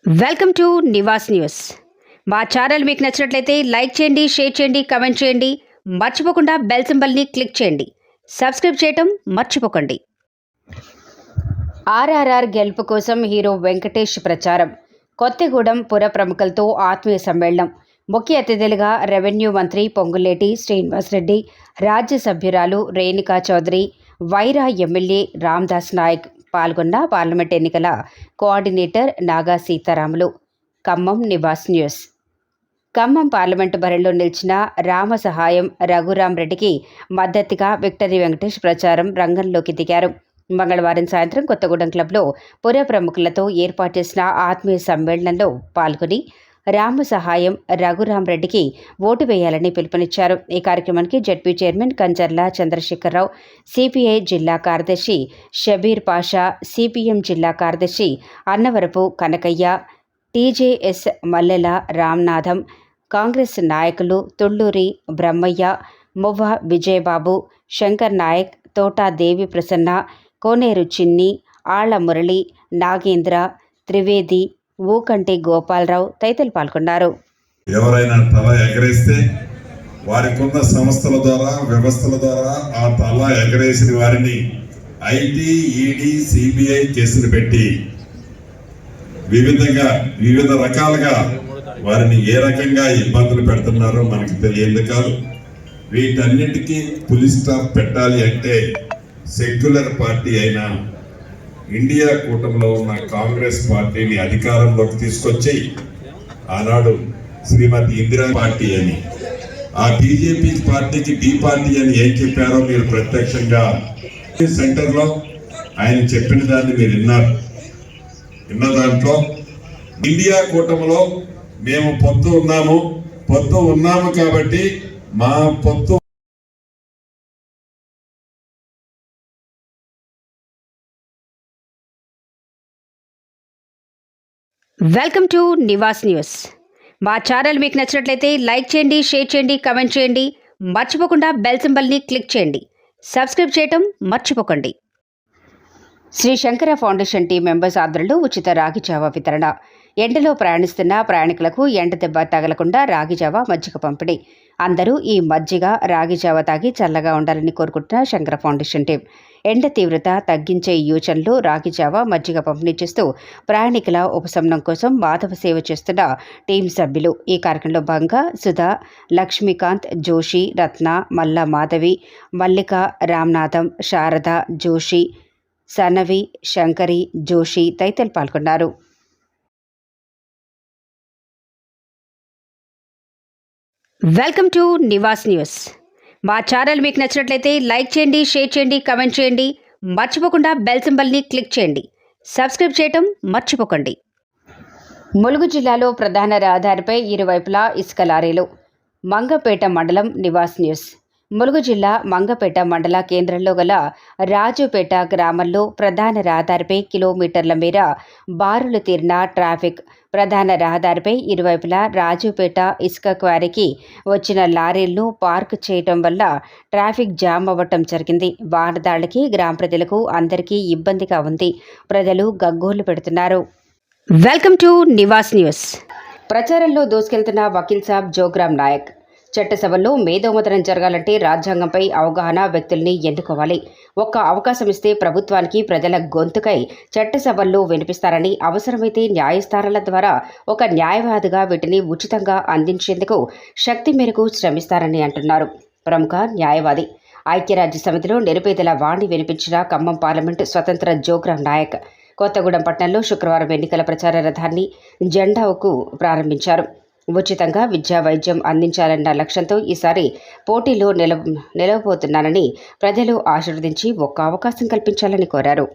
Welcome to Nivas news. మా channel మీకు నచ్చినట్లయితే లైక్ చేయండి, షేర్ చేయండి, కమెంట్ చేయండి. మర్చిపోకుండా బెల్ సింబల్ని క్లిక్ చేయండి. సబ్స్క్రైబ్ చేయటం మర్చిపోకండి. ఆర్ఆర్ఆర్ గెలుపు కోసం హీరో వెంకటేష్ ప్రచారం. కొత్తగూడెం పుర ప్రముఖులతో ఆత్మీయ సమ్మేళనం. ముఖ్య అతిథులుగా రెవెన్యూ మంత్రి పొంగులేటి శ్రీనివాసరెడ్డి, రాజ్యసభ్యురాలు రేణుకా చౌదరి, వైరా ఎమ్మెల్యే రామ్దాస్ నాయక్ పాల్గొన్న పార్లమెంట్ ఎన్నికల కోఆర్డినేటర్ నాగా సీతారాములు. ఖమ్మం నివాస్ న్యూస్. ఖమ్మం పార్లమెంటు బరిలో నిలిచిన రామసహాయం రఘురాంరెడ్డికి మద్దతుగా విక్టరీ వెంకటేష్ ప్రచారం రంగంలోకి దిగారు. మంగళవారం సాయంత్రం కొత్తగూడెం క్లబ్లో పుర ప్రముఖులతో ఏర్పాటు చేసిన ఆత్మీయ సమ్మేళనంలో పాల్గొని రామసహాయం రఘురాంరెడ్డికి ఓటు వేయాలని పిలుపునిచ్చారు. ఈ కార్యక్రమానికి ZP chairman Kancharla Chandrasekhara Rao, CPI జిల్లా కార్యదర్శి షబీర్ పాషా, సిపిఎం జిల్లా కార్యదర్శి అన్నవరపు కనకయ్య, టీజేఎస్ మల్లెల రామ్నాథం, కాంగ్రెస్ నాయకులు తుళ్లూరి బ్రహ్మయ్య, మువ్వ విజయబాబు, శంకర్ నాయక్, తోటా దేవి ప్రసన్న, కోనేరు చిన్ని, ఆళ్ల మురళి, నాగేంద్ర, త్రివేది, ఊకంటి గోపాలరావు తదితరులు పాల్గొన్నారు. ఎవరైనా తల ఎగరేస్తే వారికి ఉన్న సంస్థల ద్వారా వ్యవస్థల ద్వారా ఆ తల ఎగరేసిన వారిని ఐటీ, ఈడీ, సిబిఐ కేసులు పెట్టి వివిధ రకాలుగా వారిని ఏ రకంగా ఇబ్బందులు పెడుతున్నారో మనకి తెలియదు కాదు. వీటన్నిటికీ పులి స్టాప్ పెట్టాలి అంటే సెక్యులర్ పార్టీ అయిన ఇండియా కూటమిలో ఉన్న కాంగ్రెస్ పార్టీని అధికారంలోకి తీసుకొచ్చి ఆనాడు శ్రీమతి ఇందిరా పార్టీ అని, ఆ బీజేపీ పార్టీకి బి పార్టీ అని ఏం చెప్పారో మీరు ప్రత్యక్షంగా సెంటర్లో ఆయన చెప్పిన దాన్ని మీరు విన్న దాంట్లో ఇండియా కూటమిలో మేము పొత్తు ఉన్నాము కాబట్టి మా పొత్తు వెల్కమ్ టు నివాస్ న్యూస్. మా ఛానల్ మీకు నచ్చినట్లయితే లైక్ చేయండి, షేర్ చేయండి, కమెంట్ చేయండి. మర్చిపోకుండా బెల్ సింబల్ని క్లిక్ చేయండి. సబ్స్క్రైబ్ చేయటం మర్చిపోకండి. Shri Shankara foundation team members ఆధ్వర్యంలో ఉచిత రాగి జావా వితరణ. ఎండలో ప్రయాణిస్తున్న ప్రయాణికులకు ఎండ దెబ్బ తగలకుండా రాగి జావా, మజ్జిగ పంపిణీ. అందరూ ఈ మజ్జిగ, రాగి జావా తాగి చల్లగా ఉండాలని కోరుకుంటున్న శంకర ఫౌండేషన్ టీం. ఎండ తీవ్రత తగ్గించే యోచనలో రాగి జావా, మజ్జిగ పంపిణీ చేస్తూ ప్రయాణికుల ఉపశమనం కోసం మాధవ సేవ చేస్తున్న టీం సభ్యులు. ఈ కార్యక్రమంలో భాగంగా సుధా, లక్ష్మీకాంత్, జోషి, రత్న, మల్ల మాధవి, మల్లిక, రామ్నాథం, శారద, జోషి, సనవి, శంకరి, జోషి తదితరులు పాల్గొన్నారు. Welcome to Nivas news. మా ఛానల్ మీకు నచ్చినట్లయితే లైక్ చేయండి, షేర్ చేయండి, కమెంట్ చేయండి. మర్చిపోకుండా బెల్ సింబల్ని క్లిక్ చేయండి. సబ్స్క్రైబ్ చేయటం మర్చిపోకండి. ములుగు జిల్లాలో ప్రధాన రహదారిపై ఇరువైపులా ఇసుక లారీలు. మంగపేట మండలం నివాస్ న్యూస్. ములుగు జిల్లా మంగపేట మండల కేంద్రంలో గల రాజుపేట గ్రామంలో ప్రధాన రహదారిపై కిలోమీటర్ల మేర బారులు తీరిన ట్రాఫిక్. ప్రధాన రహదారిపై ఇరువైపులా రాజుపేట ఇసుక క్వారీకి వచ్చిన లారీలను పార్క్ చేయటం వల్ల ట్రాఫిక్ జామ్ అవ్వటం జరిగింది. వాహనదారులకి, గ్రామ ప్రజలకు అందరికీ ఇబ్బందిగా ఉంది. ప్రజలు గగ్గోలు పెడుతున్నారు. Welcome to Nivas news. ప్రచారంలో దూసుకెళ్తున్న వకీల్ సాబ్ జోగ్రామ్ నాయక్. చట్టసభల్లో మేధోమథనం జరగాలంటే రాజ్యాంగంపై అవగాహన వ్యక్తుల్ని ఎన్నుకోవాలి. ఒక్క అవకాశం ఇస్తే ప్రభుత్వానికి ప్రజల గొంతుకై చట్టసభల్లో వినిపిస్తారని, అవసరమైతే న్యాయస్థానాల ద్వారా ఒక న్యాయవాదిగా వీటిని ఉచితంగా అందించేందుకు శక్తి మేరకు శ్రమిస్తారని అంటున్నారు ప్రముఖ న్యాయవాది. ఐక్యరాజ్య సమితిలో నిరుపేదల వాణి వినిపించిన ఖమ్మం పార్లమెంటు స్వతంత్ర జోగ్రామ్ నాయక్ కొత్తగూడెం పట్టణంలో శుక్రవారం ఎన్నికల ప్రచార రథాన్ని జెండాకు ప్రారంభించారు. ఉచితంగా విద్యా, వైద్యం అందించాలన్న లక్ష్యంతో ఈసారి పోటీలో నిలవబోతున్నానని ప్రజలు ఆశీర్వదించి ఒక్క అవకాశం కల్పించాలని కోరారు.